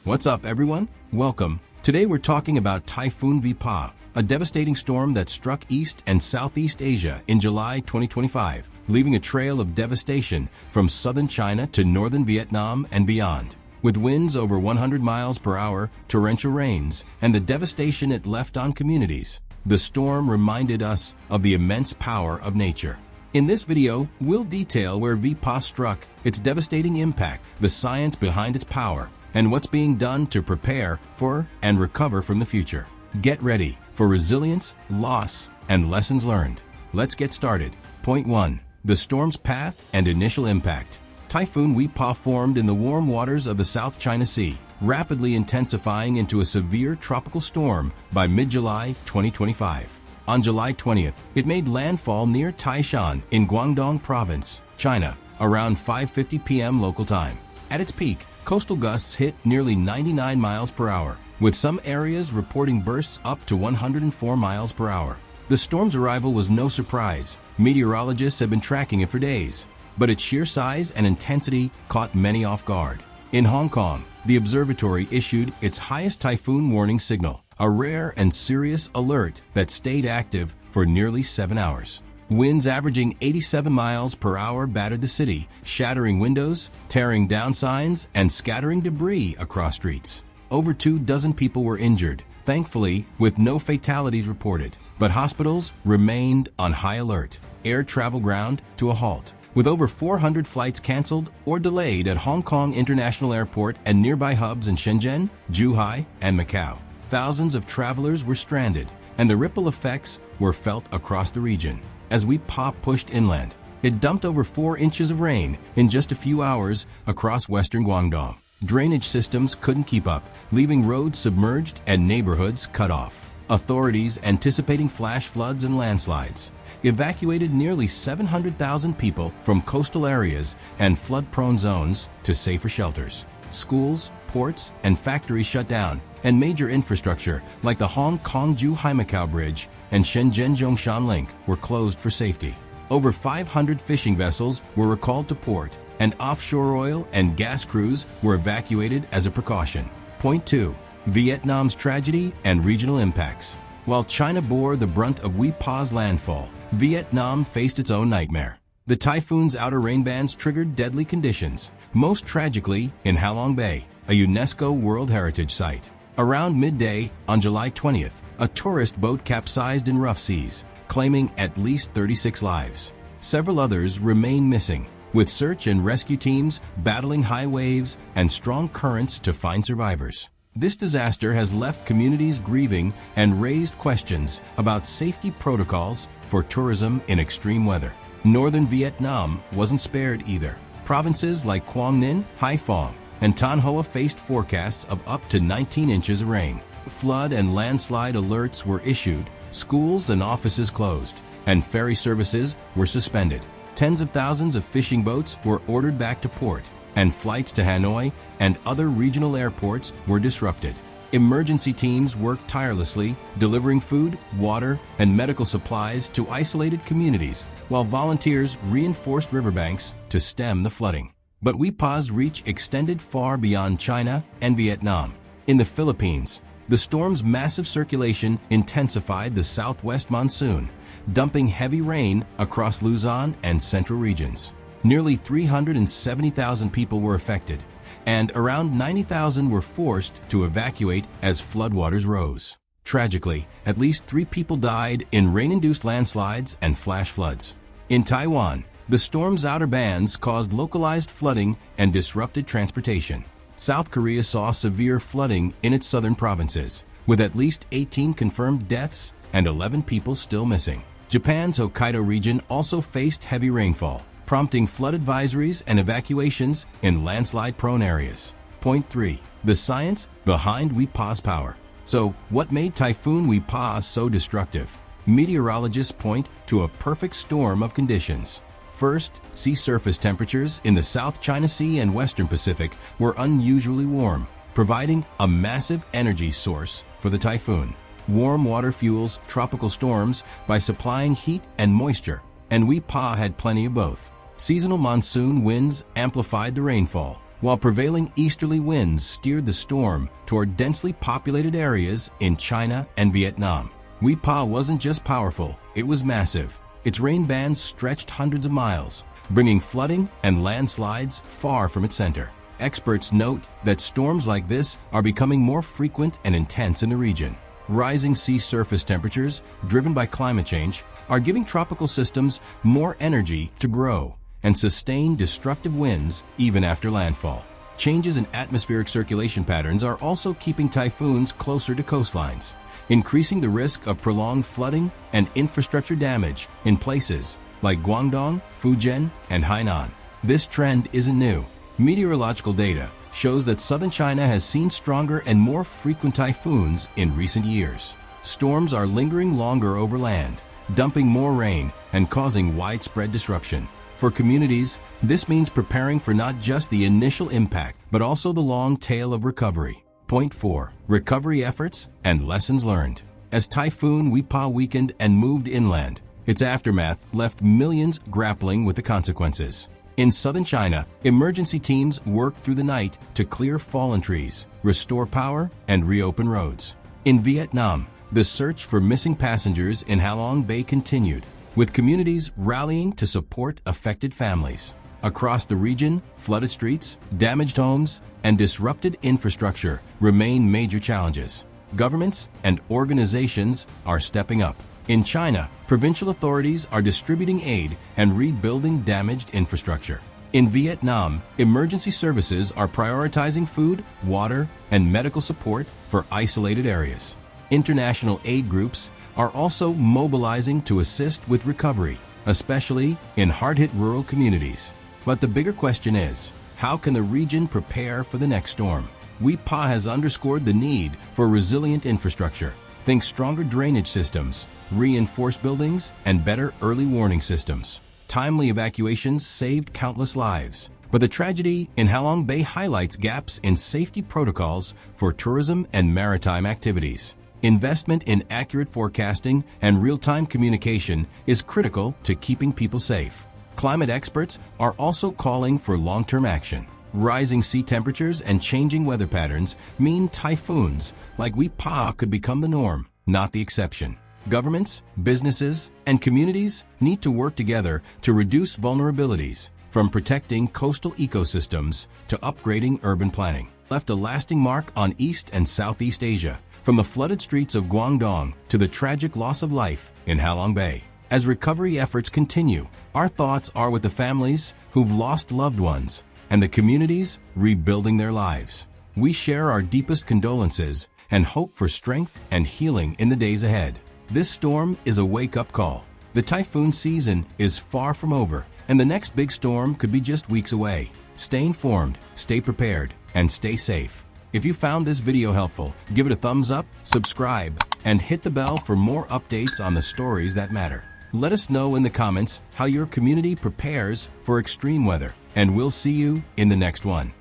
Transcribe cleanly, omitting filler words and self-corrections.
What's up, everyone? Welcome. Today we're talking about Typhoon Wipha, a devastating storm that struck East and Southeast Asia in July 2025, leaving a trail of devastation from southern China to northern Vietnam and beyond. With winds over 100 miles per hour, torrential rains, and the devastation it left on communities, the storm reminded us of the immense power of nature. In this video, we'll detail where Wipha struck, its devastating impact, the science behind its power, and what's being done to prepare for and recover from the future. Get ready for resilience, loss, and lessons learned. Let's get started. Point 1. The storm's path and initial impact. Typhoon Wipha formed in the warm waters of the South China Sea, rapidly intensifying into a severe tropical storm by mid-July 2025. On July 20th, it made landfall near Taishan in Guangdong Province, China, around 5:50 p.m. local time. At its peak, coastal gusts hit nearly 99 miles per hour, with some areas reporting bursts up to 104 miles per hour. The storm's arrival was no surprise. Meteorologists have been tracking it for days, but its sheer size and intensity caught many off guard. In Hong Kong, the observatory issued its highest typhoon warning signal, a rare and serious alert that stayed active for nearly 7 hours. Winds averaging 87 miles per hour battered the city, shattering windows, tearing down signs, and scattering debris across streets. Over 24 people were injured, thankfully with no fatalities reported, but hospitals remained on high alert. Air travel ground to a halt, with over 400 flights canceled or delayed at Hong Kong International Airport and nearby hubs in Shenzhen, Zhuhai, and Macau. Thousands of travelers were stranded, and the ripple effects were felt across the region. As Wipha pushed inland, it dumped over 4 inches of rain in just a few hours across western Guangdong. Drainage systems couldn't keep up, leaving roads submerged and neighborhoods cut off. Authorities, anticipating flash floods and landslides, evacuated nearly 700,000 people from coastal areas and flood-prone zones to safer shelters. Schools, ports, and factories shut down, and major infrastructure like the Hong Kong-Zhuhai-Macau Bridge and Shenzhen-Zhongshan Link were closed for safety. Over 500 fishing vessels were recalled to port, and offshore oil and gas crews were evacuated as a precaution. Point 2. Vietnam's tragedy and regional impacts. While China bore the brunt of Wipha's landfall, Vietnam faced its own nightmare. The typhoon's outer rain bands triggered deadly conditions, most tragically in Ha Long Bay, a UNESCO World Heritage Site. Around midday on July 20th, a tourist boat capsized in rough seas, claiming at least 36 lives. Several others remain missing, with search and rescue teams battling high waves and strong currents to find survivors. This disaster has left communities grieving and raised questions about safety protocols for tourism in extreme weather. Northern Vietnam wasn't spared either. Provinces like Quang Ninh, Hai Phong, and Thanh Hoa faced forecasts of up to 19 inches of rain. Flood and landslide alerts were issued, schools and offices closed, and ferry services were suspended. Tens of thousands of fishing boats were ordered back to port, and flights to Hanoi and other regional airports were disrupted. Emergency teams worked tirelessly, delivering food, water, and medical supplies to isolated communities, while volunteers reinforced riverbanks to stem the flooding. But Wipha's reach extended far beyond China and Vietnam. In the Philippines, the storm's massive circulation intensified the southwest monsoon, dumping heavy rain across Luzon and central regions. Nearly 370,000 people were affected, and around 90,000 were forced to evacuate as floodwaters rose. Tragically, at least 3 people died in rain-induced landslides and flash floods. In Taiwan, the storm's outer bands caused localized flooding and disrupted transportation. South Korea saw severe flooding in its southern provinces, with at least 18 confirmed deaths and 11 people still missing. Japan's Hokkaido region also faced heavy rainfall, prompting flood advisories and evacuations in landslide-prone areas. Point 3. The science behind Wipha's power. So, what made Typhoon Wipha so destructive? Meteorologists point to a perfect storm of conditions. First, sea surface temperatures in the South China Sea and Western Pacific were unusually warm, providing a massive energy source for the typhoon. Warm water fuels tropical storms by supplying heat and moisture, and Wipha had plenty of both. Seasonal monsoon winds amplified the rainfall, while prevailing easterly winds steered the storm toward densely populated areas in China and Vietnam. Wipha wasn't just powerful, it was massive. Its rain bands stretched hundreds of miles, bringing flooding and landslides far from its center. Experts note that storms like this are becoming more frequent and intense in the region. Rising sea surface temperatures, driven by climate change, are giving tropical systems more energy to grow and sustain destructive winds even after landfall. Changes in atmospheric circulation patterns are also keeping typhoons closer to coastlines, increasing the risk of prolonged flooding and infrastructure damage in places like Guangdong, Fujian, and Hainan. This trend isn't new. Meteorological data shows that southern China has seen stronger and more frequent typhoons in recent years. Storms are lingering longer over land, dumping more rain and causing widespread disruption. For communities, this means preparing for not just the initial impact, but also the long tail of recovery. Point 4. Recovery efforts and lessons learned. As Typhoon Wipha weakened and moved inland, its aftermath left millions grappling with the consequences. In southern China, emergency teams worked through the night to clear fallen trees, restore power, and reopen roads. In Vietnam, the search for missing passengers in Halong Bay continued, with communities rallying to support affected families. Across the region, flooded streets, damaged homes, and disrupted infrastructure remain major challenges. Governments and organizations are stepping up. In China, provincial authorities are distributing aid and rebuilding damaged infrastructure. In Vietnam, emergency services are prioritizing food, water, and medical support for isolated areas. International aid groups are also mobilizing to assist with recovery, especially in hard-hit rural communities. But the bigger question is, how can the region prepare for the next storm? Wipha has underscored the need for resilient infrastructure. Think stronger drainage systems, reinforced buildings, and better early warning systems. Timely evacuations saved countless lives, but the tragedy in Halong Bay highlights gaps in safety protocols for tourism and maritime activities. Investment in accurate forecasting and real-time communication is critical to keeping people safe. Climate experts are also calling for long-term action. Rising sea temperatures and changing weather patterns mean typhoons like Wipha could become the norm, not the exception. Governments, businesses, and communities need to work together to reduce vulnerabilities, from protecting coastal ecosystems to upgrading urban planning. Left a lasting mark on East and Southeast Asia, from the flooded streets of Guangdong to the tragic loss of life in Halong Bay. As recovery efforts continue, our thoughts are with the families who've lost loved ones and the communities rebuilding their lives. We share our deepest condolences and hope for strength and healing in the days ahead. This storm is a wake-up call. The typhoon season is far from over, and the next big storm could be just weeks away. Stay informed, stay prepared, and stay safe. If you found this video helpful, give it a thumbs up, subscribe, and hit the bell for more updates on the stories that matter. Let us know in the comments how your community prepares for extreme weather, and we'll see you in the next one.